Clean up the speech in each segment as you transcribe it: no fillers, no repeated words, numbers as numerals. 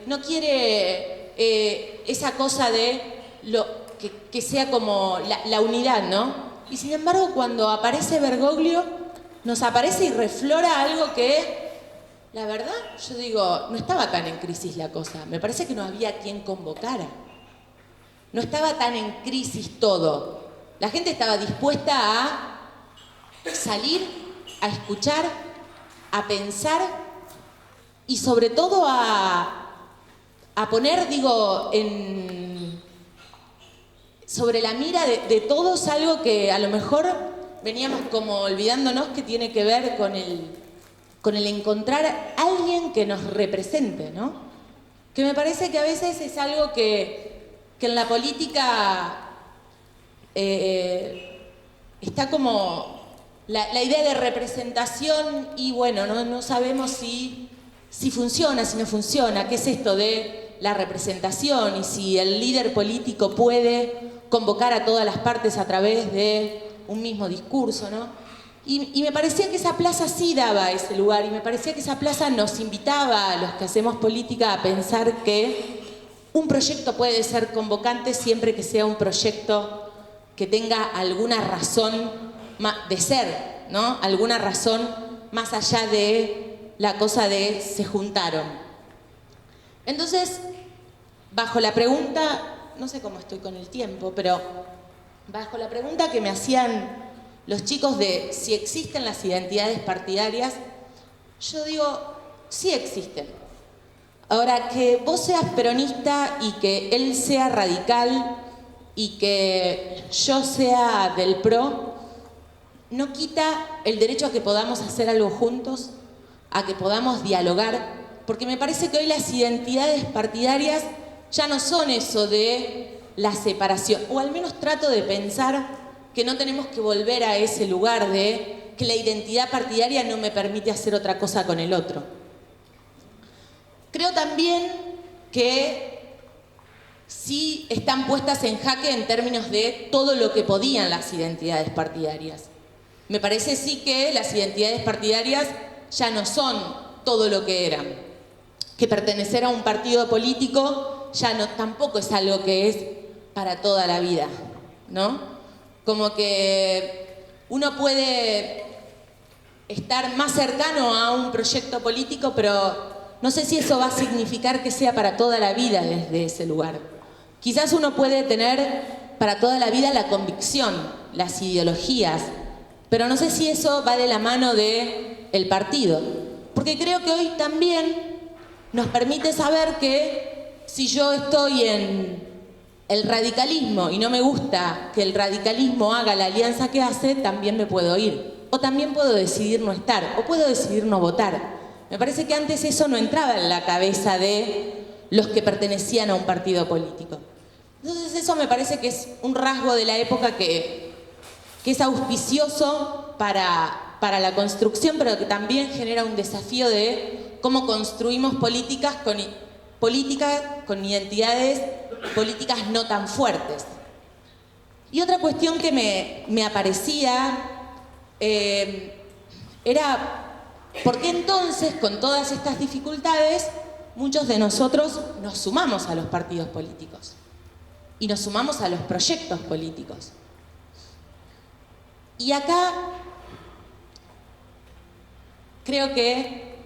no quiere esa cosa de que sea como la unidad, ¿no? Y sin embargo, cuando aparece Bergoglio, nos aparece y reflora algo que, la verdad, yo digo, no estaba tan en crisis la cosa. Me parece que no había quien convocara. No estaba tan en crisis todo. La gente estaba dispuesta a salir, a escuchar, a pensar y sobre todo a poner, digo, sobre la mira de todos algo que a lo mejor veníamos como olvidándonos, que tiene que ver con el encontrar a alguien que nos represente, ¿no? Que me parece que a veces es algo que en la política está como la idea de representación y bueno, no sabemos si funciona, si no funciona, qué es esto de la representación y si el líder político puede convocar a todas las partes a través de un mismo discurso, ¿no? Y me parecía que esa plaza sí daba ese lugar y me parecía que esa plaza nos invitaba a los que hacemos política a pensar que un proyecto puede ser convocante siempre que sea un proyecto que tenga alguna razón de ser, ¿no? Alguna razón más allá de la cosa de se juntaron. Entonces, bajo la pregunta, no sé cómo estoy con el tiempo, pero bajo la pregunta que me hacían los chicos de si existen las identidades partidarias, yo digo, sí existen. Ahora, que vos seas peronista y que él sea radical y que yo sea del PRO, no quita el derecho a que podamos hacer algo juntos, a que podamos dialogar, porque me parece que hoy las identidades partidarias ya no son eso de la separación, o al menos trato de pensar que no tenemos que volver a ese lugar de que la identidad partidaria no me permite hacer otra cosa con el otro. Creo también que sí están puestas en jaque en términos de todo lo que podían las identidades partidarias. Me parece sí que las identidades partidarias ya no son todo lo que eran. Que pertenecer a un partido político ya no, tampoco es algo que es para toda la vida, ¿no? Como que uno puede estar más cercano a un proyecto político, pero no sé si eso va a significar que sea para toda la vida desde ese lugar. Quizás uno puede tener para toda la vida la convicción, las ideologías, pero no sé si eso va de la mano del partido. Porque creo que hoy también nos permite saber que si yo estoy en el radicalismo y no me gusta que el radicalismo haga la alianza que hace, también me puedo ir. O también puedo decidir no estar, o puedo decidir no votar. Me parece que antes eso no entraba en la cabeza de los que pertenecían a un partido político. Entonces eso me parece que es un rasgo de la época que es auspicioso para la construcción, pero que también genera un desafío de cómo construimos políticas con identidades políticas no tan fuertes. Y otra cuestión que me aparecía era por qué entonces, con todas estas dificultades, muchos de nosotros nos sumamos a los partidos políticos y nos sumamos a los proyectos políticos. Y acá creo que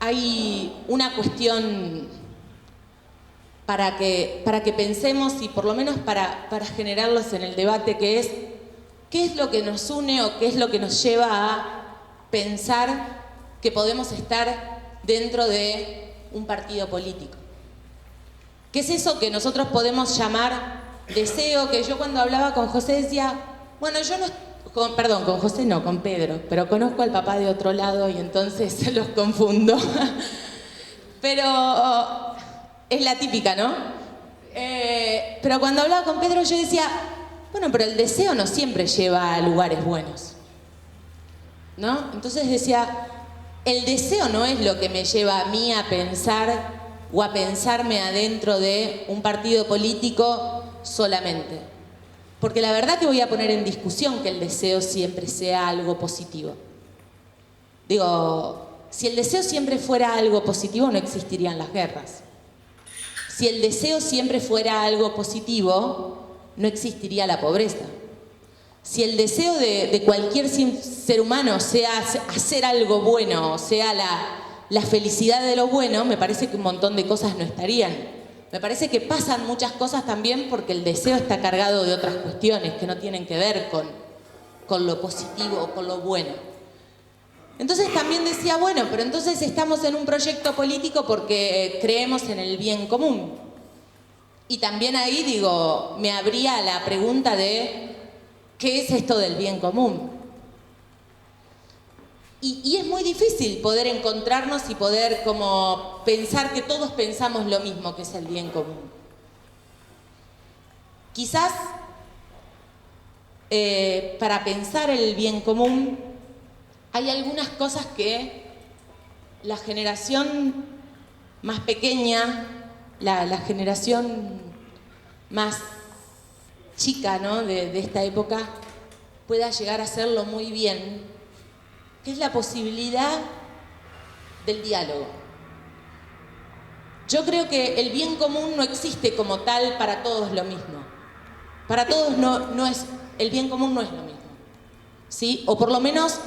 hay una cuestión para que pensemos y por lo menos para generarlos en el debate, que es qué es lo que nos une o qué es lo que nos lleva a pensar que podemos estar dentro de un partido político. ¿Qué es eso que nosotros podemos llamar deseo? Que yo cuando hablaba con José decía, bueno, yo no... Perdón, con José no, con Pedro, pero conozco al papá de otro lado y entonces los confundo. Pero es la típica, ¿no? Pero cuando hablaba con Pedro yo decía, bueno, pero el deseo no siempre lleva a lugares buenos, ¿no? Entonces decía, el deseo no es lo que me lleva a mí a pensar o a pensarme adentro de un partido político solamente. Porque la verdad que voy a poner en discusión que el deseo siempre sea algo positivo. Digo, si el deseo siempre fuera algo positivo, no existirían las guerras. Si el deseo siempre fuera algo positivo, no existiría la pobreza. Si el deseo de cualquier ser humano sea hacer algo bueno, o sea la felicidad de lo bueno, me parece que un montón de cosas no estarían. Me parece que pasan muchas cosas también porque el deseo está cargado de otras cuestiones que no tienen que ver con lo positivo o con lo bueno. Entonces también decía, bueno, pero entonces estamos en un proyecto político porque creemos en el bien común. Y también ahí, digo, me abría la pregunta de ¿qué es esto del bien común? Y es muy difícil poder encontrarnos y poder como pensar que todos pensamos lo mismo que es el bien común. Quizás para pensar el bien común hay algunas cosas que la generación más pequeña, la generación más chica, ¿no?, de esta época, pueda llegar a hacerlo muy bien, que es la posibilidad del diálogo. Yo creo que el bien común no existe como tal para todos lo mismo. Para todos el bien común no es lo mismo, ¿sí? O por lo menos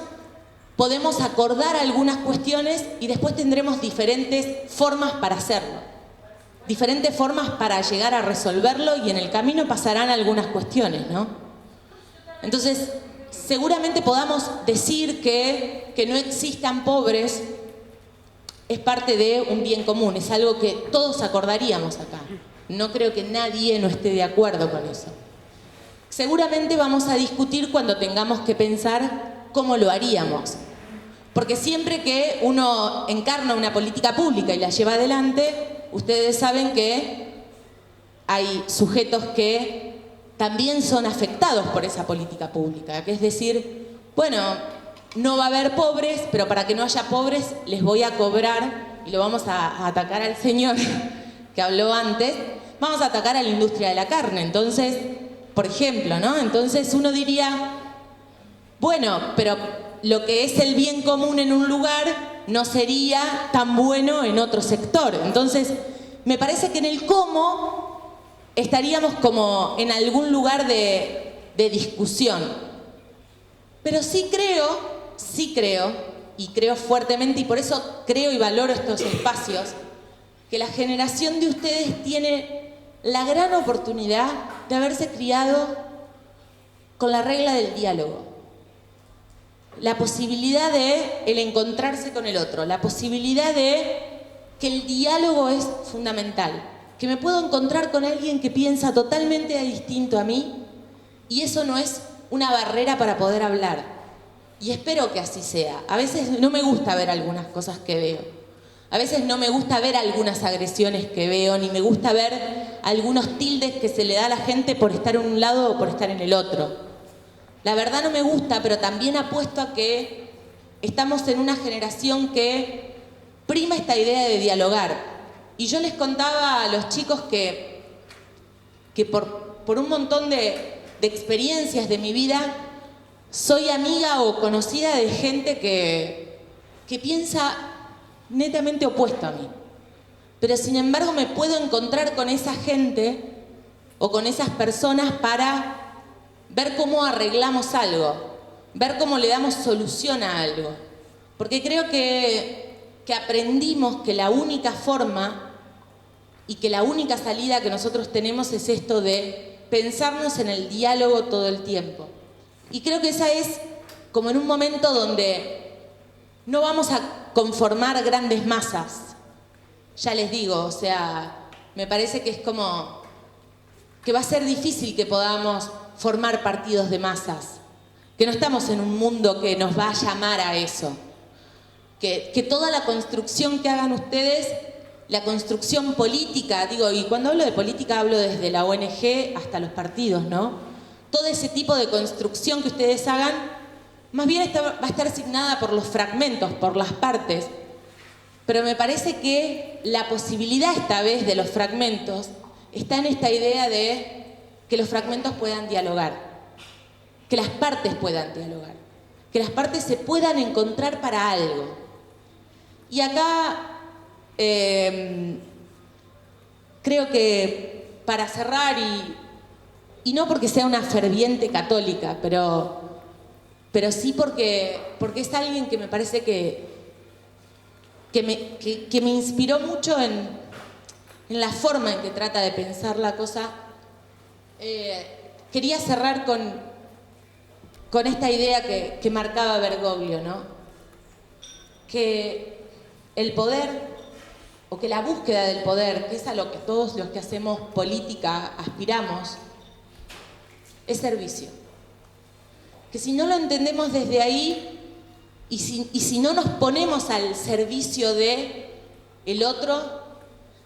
podemos acordar algunas cuestiones y después tendremos diferentes formas para hacerlo, diferentes formas para llegar a resolverlo y en el camino pasarán algunas cuestiones, ¿no? Entonces, seguramente podamos decir que no existan pobres es parte de un bien común, es algo que todos acordaríamos acá. No creo que nadie no esté de acuerdo con eso. Seguramente vamos a discutir cuando tengamos que pensar cómo lo haríamos. Porque siempre que uno encarna una política pública y la lleva adelante, ustedes saben que hay sujetos que también son afectados por esa política pública. Que es decir, bueno, no va a haber pobres, pero para que no haya pobres les voy a cobrar, y lo vamos a atacar al señor que habló antes, vamos a atacar a la industria de la carne. Entonces, por ejemplo, ¿no? Entonces uno diría, bueno, pero lo que es el bien común en un lugar no sería tan bueno en otro sector. Entonces, me parece que en el cómo estaríamos como en algún lugar de discusión. Pero sí creo, y creo fuertemente, y por eso creo y valoro estos espacios, que la generación de ustedes tiene la gran oportunidad de haberse criado con la regla del diálogo. La posibilidad de el encontrarse con el otro, la posibilidad de que el diálogo es fundamental, que me puedo encontrar con alguien que piensa totalmente distinto a mí y eso no es una barrera para poder hablar. Y espero que así sea. A veces no me gusta ver algunas cosas que veo. A veces no me gusta ver algunas agresiones que veo, ni me gusta ver algunos tildes que se le da a la gente por estar en un lado o por estar en el otro. La verdad no me gusta, pero también apuesto a que estamos en una generación que prima esta idea de dialogar. Y yo les contaba a los chicos que por un montón de experiencias de mi vida soy amiga o conocida de gente que piensa netamente opuesto a mí. Pero sin embargo me puedo encontrar con esa gente o con esas personas para ver cómo arreglamos algo, ver cómo le damos solución a algo. Porque creo que aprendimos que la única forma y que la única salida que nosotros tenemos es esto de pensarnos en el diálogo todo el tiempo. Y creo que esa es como en un momento donde no vamos a conformar grandes masas. Ya les digo, o sea, me parece que es como que va a ser difícil que podamos formar partidos de masas, que no estamos en un mundo que nos va a llamar a eso, que toda la construcción que hagan ustedes, la construcción política, digo, y cuando hablo de política hablo desde la ONG hasta los partidos, ¿no? Todo ese tipo de construcción que ustedes hagan, más bien va a estar asignada por los fragmentos, por las partes, pero me parece que la posibilidad esta vez de los fragmentos está en esta idea de que los fragmentos puedan dialogar, que las partes puedan dialogar, que las partes se puedan encontrar para algo. Y acá creo que para cerrar, y no porque sea una ferviente católica, pero sí porque es alguien que me parece que me inspiró mucho en la forma en que trata de pensar la cosa. Quería cerrar con esta idea que marcaba Bergoglio, ¿no? Que el poder, o que la búsqueda del poder, que es a lo que todos los que hacemos política aspiramos, es servicio. Que si no lo entendemos desde ahí, y si no nos ponemos al servicio de el otro,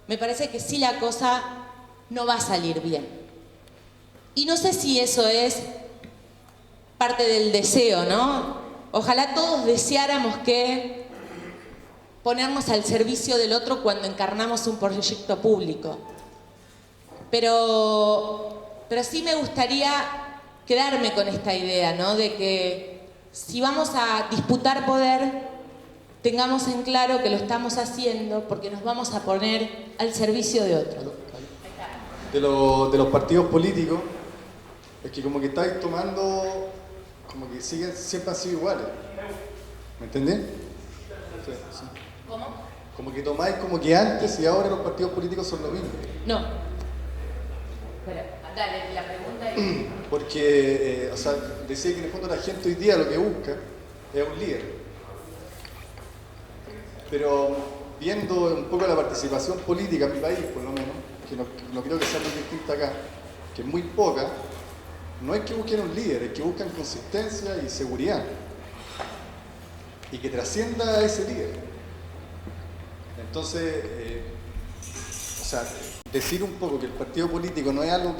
me parece que sí la cosa no va a salir bien. Y no sé si eso es parte del deseo, ¿no? Ojalá todos deseáramos que ponernos al servicio del otro cuando encarnamos un proyecto público. Pero sí me gustaría quedarme con esta idea, ¿no? De que si vamos a disputar poder, tengamos en claro que lo estamos haciendo porque nos vamos a poner al servicio de otro. De los partidos políticos, es que como que estáis tomando, como que siempre han sido iguales. ¿Me entendés? Sí, sí. ¿Cómo? Como que tomáis como que antes y ahora los partidos políticos son lo mismo. No. Espera, dale, la pregunta es... Porque, o sea, decía que en el fondo la gente hoy día lo que busca es un líder. Pero viendo un poco la participación política en mi país, por lo menos, que no creo que sea muy distinta acá, que es muy poca, no es que busquen un líder, es que buscan consistencia y seguridad. Y que trascienda a ese líder. Entonces, o sea, decir un poco que el partido político no es algo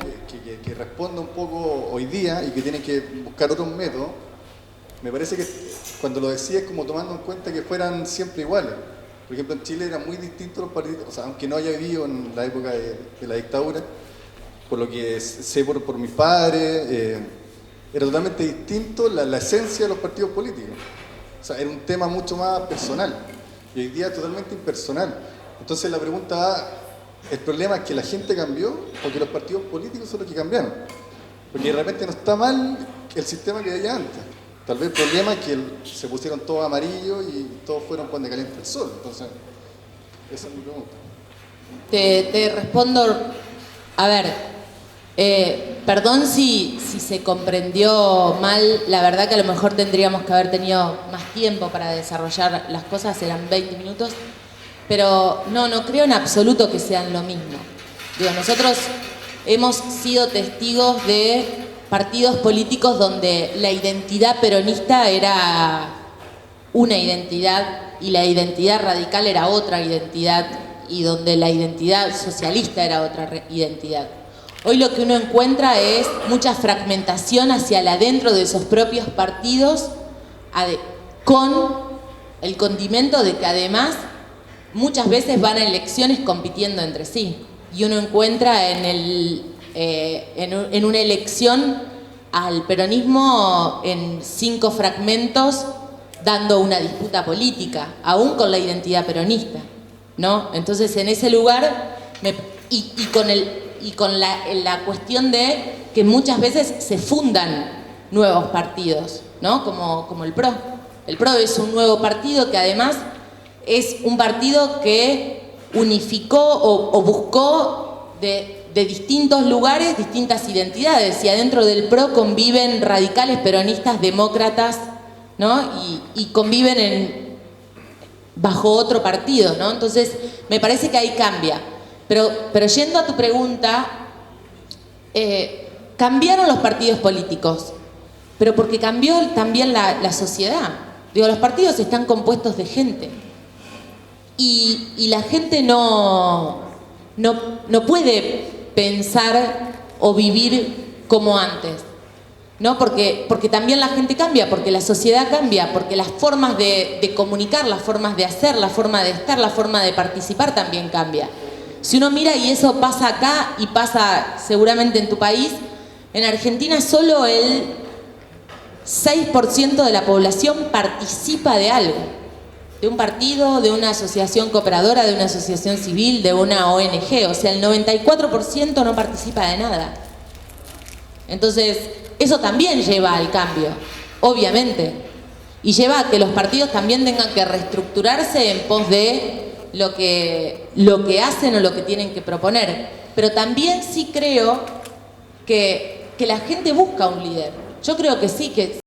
que responda un poco hoy día y que tiene que buscar otros métodos, me parece que cuando lo decía es como tomando en cuenta que fueran siempre iguales. Por ejemplo, en Chile eran muy distintos los partidos, o sea, aunque no haya vivido en la época de la dictadura, por lo que sé por mis padres, era totalmente distinto la esencia de los partidos políticos. O sea, era un tema mucho más personal y hoy día es totalmente impersonal. Entonces la pregunta va, ¿el problema es que la gente cambió o que los partidos políticos son los que cambiaron? Porque de repente no está mal el sistema que había antes. Tal vez el problema es que se pusieron todos amarillos y todos fueron cuando calienta el sol. Entonces, esa es mi pregunta. Te respondo, a ver, perdón si se comprendió mal, la verdad que a lo mejor tendríamos que haber tenido más tiempo para desarrollar las cosas, eran 20 minutos, pero no creo en absoluto que sean lo mismo. Digo, nosotros hemos sido testigos de partidos políticos donde la identidad peronista era una identidad y la identidad radical era otra identidad y donde la identidad socialista era otra identidad. Hoy lo que uno encuentra es mucha fragmentación hacia el adentro de esos propios partidos con el condimento de que además muchas veces van a elecciones compitiendo entre sí y uno encuentra en una elección al peronismo en 5 fragmentos dando una disputa política, aún con la identidad peronista, ¿no? Entonces en ese lugar con la cuestión de que muchas veces se fundan nuevos partidos, ¿no? Como el PRO. El PRO es un nuevo partido que además es un partido que unificó o buscó de distintos lugares, distintas identidades, y adentro del PRO conviven radicales, peronistas, demócratas, ¿no? Y conviven bajo otro partido, ¿no? Entonces, me parece que ahí cambia. Pero yendo a tu pregunta, cambiaron los partidos políticos, pero porque cambió también la sociedad. Digo, los partidos están compuestos de gente. Y la gente no puede pensar o vivir como antes, ¿no? Porque también la gente cambia, porque la sociedad cambia, porque las formas de comunicar, las formas de hacer, la forma de estar, la forma de participar también cambia. Si uno mira, y eso pasa acá y pasa seguramente en tu país, en Argentina solo el 6% de la población participa de algo. de un partido, de una asociación cooperadora, de una asociación civil, de una ONG. O sea, el 94% no participa de nada. Entonces, eso también lleva al cambio, obviamente. Y lleva a que los partidos también tengan que reestructurarse en pos de lo que hacen o lo que tienen que proponer. Pero también sí creo que la gente busca un líder. Yo creo que sí, que